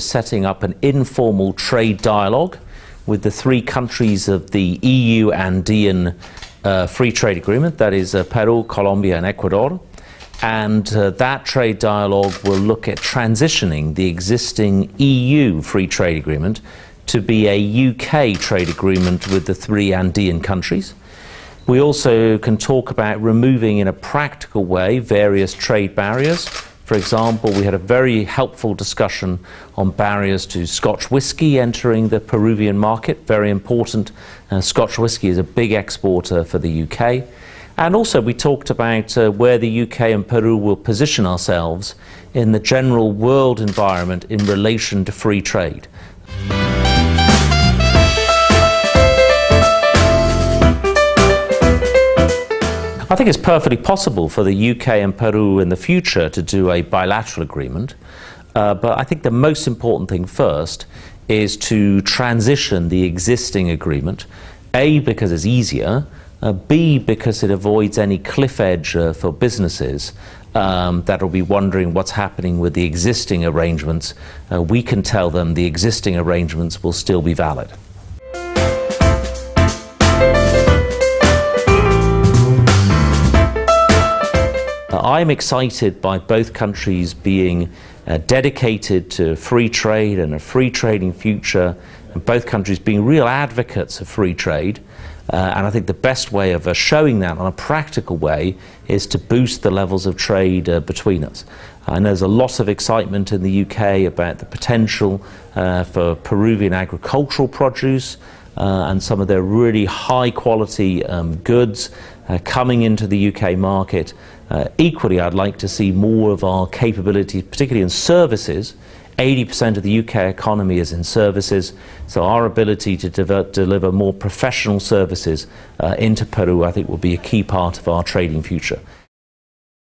setting up an informal trade dialogue with the three countries of the EU Andean free trade agreement, that is Peru, Colombia and Ecuador. And that trade dialogue will look at transitioning the existing EU free trade agreement to be a UK trade agreement with the three Andean countries. We also can talk about removing in a practical way various trade barriers. For example, we had a very helpful discussion on barriers to Scotch whisky entering the Peruvian market, very important. Scotch whisky is a big exporter for the UK. And also we talked about where the UK and Peru will position ourselves in the general world environment in relation to free trade. I think it's perfectly possible for the UK and Peru in the future to do a bilateral agreement, but I think the most important thing first is to transition the existing agreement, A, because it's easier, B, because it avoids any cliff edge for businesses that will be wondering what's happening with the existing arrangements. We can tell them the existing arrangements will still be valid. I'm excited by both countries being dedicated to free trade and a free trading future, and both countries being real advocates of free trade. And I think the best way of showing that on a practical way is to boost the levels of trade between us. And there's a lot of excitement in the UK about the potential for Peruvian agricultural produce and some of their really high quality goods coming into the UK market. Equally, I'd like to see more of our capabilities, particularly in services. 80% of the UK economy is in services, so our ability to deliver more professional services into Peru, I think, will be a key part of our trading future.